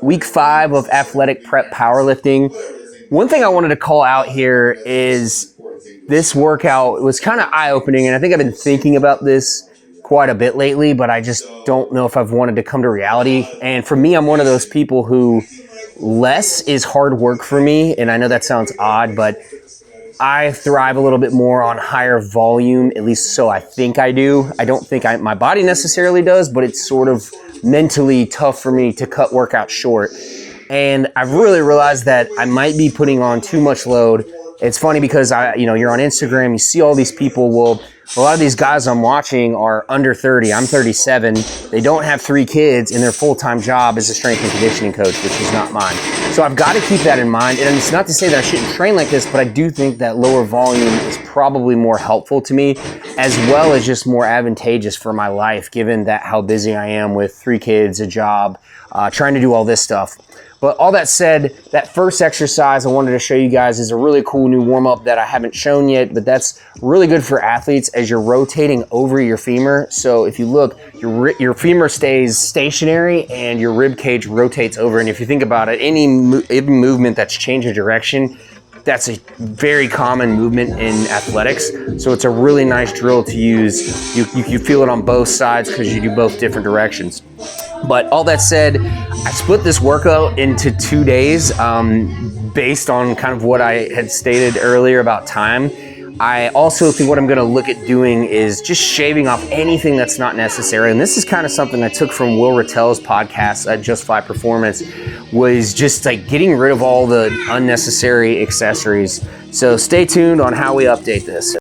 week 5 of athletic prep powerlifting. One thing I wanted to call out here is this workout was kind of eye-opening, and I think I've been thinking about this quite a bit lately, but I just don't know if I've wanted to come to reality. And for me, I'm one of those people who less is hard work for me, and I know that sounds odd, but I thrive a little bit more on higher volume, at least so I think I do. I don't think my body necessarily does, but it's sort of mentally tough for me to cut workouts short. And I've really realized that I might be putting on too much load. It's funny because you're on Instagram, you see all these people. Well, a lot of these guys I'm watching are under 30. I'm 37. They don't have 3 kids, and their full-time job is a strength and conditioning coach, which is not mine. So I've got to keep that in mind. And it's not to say that I shouldn't train like this, but I do think that lower volume is probably more helpful to me, as well as just more advantageous for my life, given that how busy I am with 3 kids, a job, trying to do all this stuff. But all that said, that first exercise I wanted to show you guys is a really cool new warm-up that I haven't shown yet, but that's really good for athletes as you're rotating over your femur. So if you look, your femur stays stationary and your rib cage rotates over. And if you think about it, any movement that's changing direction, that's a very common movement in athletics. So it's a really nice drill to use. You feel it on both sides because you do both different directions. But all that said, I split this workout into 2 days based on kind of what I had stated earlier about time. I also think what I'm going to look at doing is just shaving off anything that's not necessary. And this is kind of something I took from Will Rattel's podcast at Justify Performance, was just like getting rid of all the unnecessary accessories. So stay tuned on how we update this.